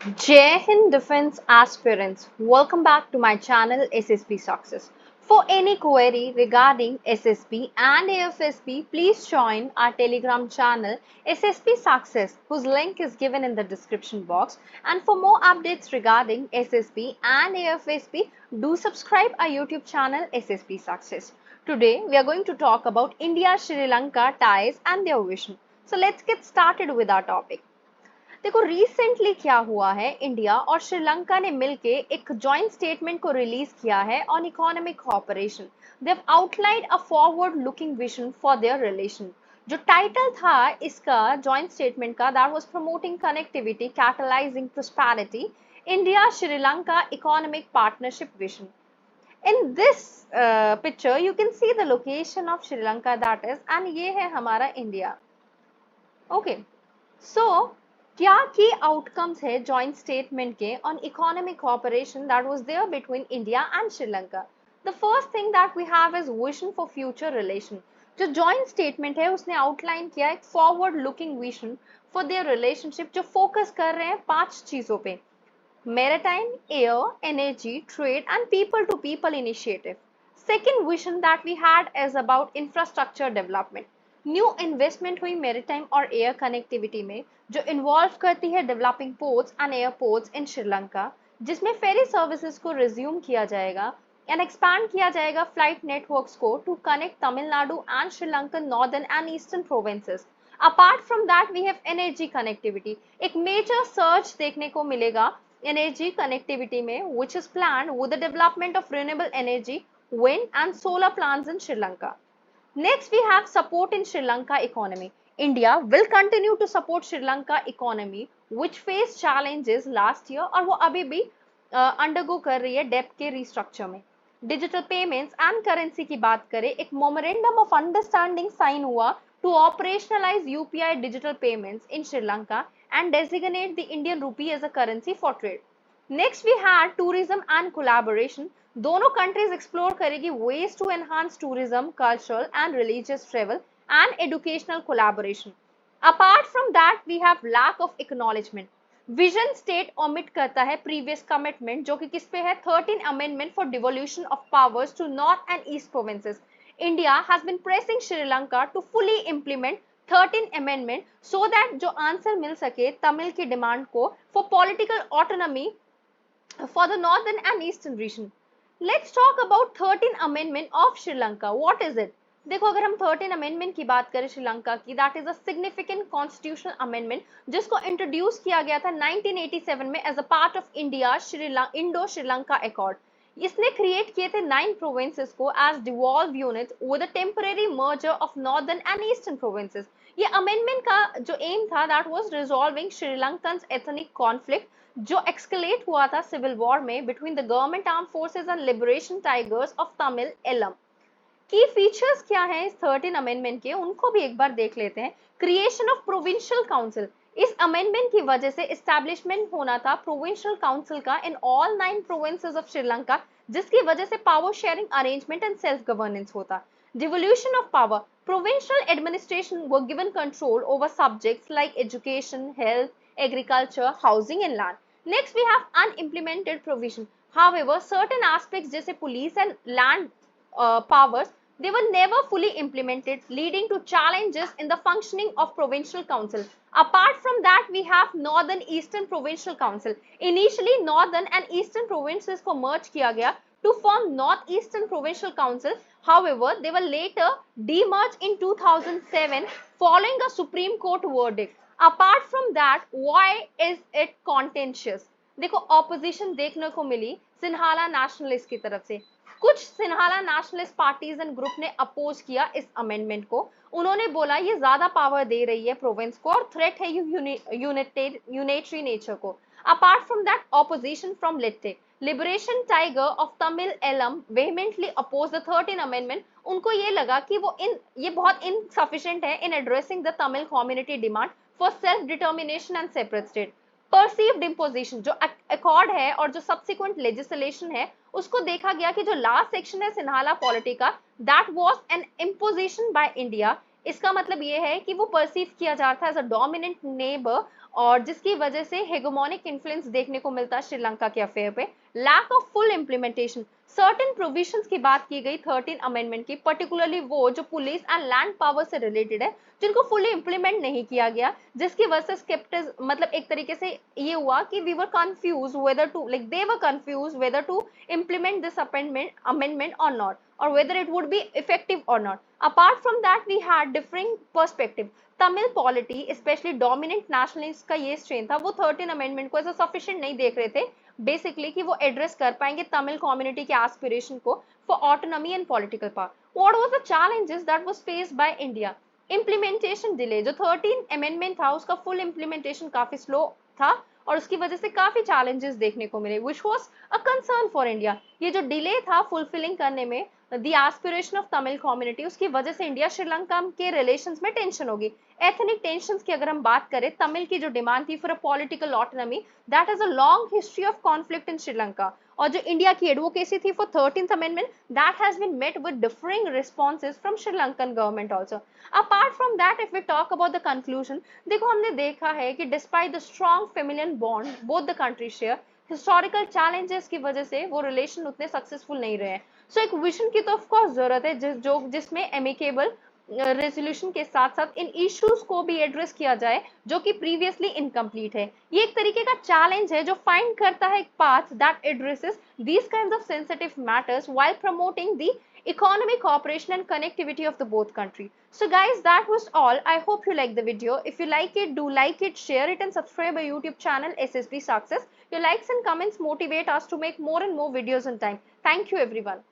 Jai Hind Defense Aspirants, welcome back to my channel SSB Success. For any query regarding SSB and AFSB, please join our Telegram channel SSB Success, whose link is given in the description box. And for more updates regarding SSB and AFSB, do subscribe our YouTube channel SSB Success. Today, we are going to talk about India-Sri Lanka ties and their vision. So let's get started with our topic. देखो recently क्या हुआ है, India और श्रीलंका ने मिलके एक joint statement को release किया है on economic cooperation. They have outlined a forward looking vision for there relation. जो टाइटल था इसका जॉइंट स्टेटमेंट का, that was promoting connectivity catalysing prosperity, India Sri Lanka economic partnership vision. In this picture you can see the location of Sri Lanka, that is, and ये है हमारा India. Okay, सो क्या की outcomes है जॉइंट स्टेटमेंट के on economic cooperation that was there between India and Sri Lanka. The first thing that we have is vision for future relation. जो joint statement है उसने आउटलाइन किया एक forward looking vision for their relationship, जो focus कर रहे हैं 5 चीजों पे: maritime, air, energy, trade and people to people initiative. Second vision that we had is about infrastructure development. New investment हुई मेरीटाइम और एयर कनेक्टिविटी में, जो इन्वॉल्व करती है डेवलपिंग पोर्ट्स एंड एयरपोर्ट्स इन श्रीलंका, जिसमें फेरी सर्विसेज को रिज्यूम किया जाएगा एंड एक्सपैंड किया जाएगा फ्लाइट नेटवर्क्स को to connect Tamil Nadu and Sri Lankan northern and eastern provinces. Apart from that we have energy connectivity. एक मेजर सर्च देखने को मिलेगा एनर्जी कनेक्टिविटी में, which is planned with the development of renewable energy, wind and solar plants in Sri Lanka. Next, we have support in Sri Lanka economy. India will continue to support Sri Lanka economy, which faced challenges last year और वो अभी भी undergo कर रही है डेब्ट के restructure में. डिजिटल पेमेंट्स एंड करेंसी की बात करें, एक मोमेरेंडम ऑफ अंडरस्टैंडिंग साइन हुआ to operationalise UPI digital payments in Sri Lanka and designate the Indian rupee as a currency for trade. Next we had tourism and collaboration. दोनों countries explore करेगी ways to enhance tourism, cultural and religious travel and educational collaboration. Apart from that we have lack of acknowledgement. Vision state omit करता है previous commitment, जो कि किस पे है, 13 amendment for devolution of powers to north and east provinces. India has been pressing Sri Lanka to fully implement 13 amendment so that जो answer मिल सके तमिल की डिमांड को for political autonomy for the northern and eastern region. Let's talk about 13 amendment of Sri Lanka. What is it? देखो, अगर हम 13 amendment की बात करें श्रीलंका की, that is a significant constitutional amendment जिसको इंट्रोड्यूस किया गया था 1987 में as a part of India Indo Sri Lanka accord. इसने क्रिएट किए थे 9 प्रोविंसेस को as devolve unit with a temporary merger of northern and eastern provinces. ये अमेंडमेंट का जो एम था that was resolving Sri Lankan ethnic conflict जो एक्सकलेट हुआ था सिविल वॉर में between the government arm forces and liberation tigers of Tamil Eelam. की features क्या हैं इस 13 अमेंडमेंट के, उनको भी एक बार देख लेते हैं. Creation of provincial council. इस अमेंडमेंट की वजह से एस्टैब्लिशमेंट होना था प्रोविंशियल काउंसिल का in all 9 provinces of Sri Lanka, जिसकी वजह से power sharing arrangement and self governance होता. Devolution of power. Provincial administration were given control over subjects like education, health, agriculture, housing and land. Next we have unimplemented provision. However, certain aspects जैसे police and land powers, they were never fully implemented, leading to challenges in the functioning of provincial council. Apart from that, we have northern eastern provincial council. Initially northern and eastern provinces को merge किया गया to form northeastern provincial council. However, they were later demerged in 2007 following a Supreme Court verdict. Apart from that, why is it contentious? देखो, opposition देखने को मिली Sinhala nationalist की तरफ से. कुछ Sinhala nationalist parties and group ने अपोज किया इस अमेंडमेंट को. उन्होंने बोला ये ज्यादा पावर दे रही है प्रोविंस को और थ्रेट है यूनिटरी नेचर को. Apart from that, opposition from LTTE, liberation tiger of Tamil Eelam vehemently oppose the 13 amendment. उनको ये लगा कि ये बहुत इनसफिशिएंट है in addressing the Tamil community demand for self determination and separate state. Perceived imposition, जो अकॉर्ड है और जो सब्सिक्वेंट लेजिस्लेशन है, उसको देखा गया कि जो लास्ट सेक्शन है सिन्हाला पॉलिटी का, that was an imposition by India इसका मतलब ये है कि वो परसीव किया जाता है एज अ डोमिनेंट नेबर, और जिसकी वजह से हेगोमोनिक इन्फ्लुएंस देखने को मिलता है श्रीलंका के अफेयर पे। Lack of full implementation, certain provisions की बात की गई 13 अमेंडमेंट की, पर्टिकुलरली वो जो पुलिस एंड लैंड पावर से रिलेटेड है, जिनको फुली इम्प्लीमेंट नहीं किया गया, जिसकी वजह से स्केप्टिस मतलब एक तरीके से ये हुआ कि we were confused whether to like they were confused whether to implement this amendment or not, or whether it would be effective or not. Apart from that, we had differing perspective. Tamil polity specially dominant nationalist का ये strain था, वो 13 amendment को ऐसा sufficient नहीं देख रहे थे बेसिकली कि वो एड्रेस कर पाएंगे तमिल कम्युनिटी के एस्पिरेशन को for autonomy and political power. What was the challenges that was faced by India? Implementation delay, जो 13 अमेंडमेंट था उसका फुल इम्प्लीमेंटेशन काफी स्लो था और उसकी वजह से काफी चैलेंजेस देखने को मिले, which was a concern for India. ये जो डिले था फुलफिलिंग करने में the aspiration of Tamil community, उसकी वजह से इंडिया श्रीलंका के रिलेशंस में टेंशन होगी। एथनिक टेंशंस की अगर हम बात करें, तमिल की जो डिमांड थी for a political autonomy, that is a long history of conflict in Sri Lanka, और जो इंडिया की एडवोकेसी थी for 13th amendment, that has been met with differing responses from Sri Lankan government also. Apart from that, if we talk about the conclusion, देखो हमने देखा है कि despite the strong familial bond both the country share, historical challenges की वजह से वो relation उतने सक्सेसफुल नहीं रहे हैं। सो एक विजन की तो ऑफकोर्स जरूरत है जिसमें एमिकेबल रेजोल्यूशन के साथ साथ इन इश्यूज को भी एड्रेस किया जाए जो कि प्रीवियसली इनकम्प्लीट है। ये एक तरीके का चैलेंज है जो फाइंड करता है एक path that addresses these kinds of sensitive matters while promoting the economic cooperation and connectivity of the both country. So guys, that was all. I hope you like the video. If you like it, do like it, share it and subscribe our YouTube channel SSB Success. Your likes and comments motivate us to make more and more videos on time. Thank you everyone.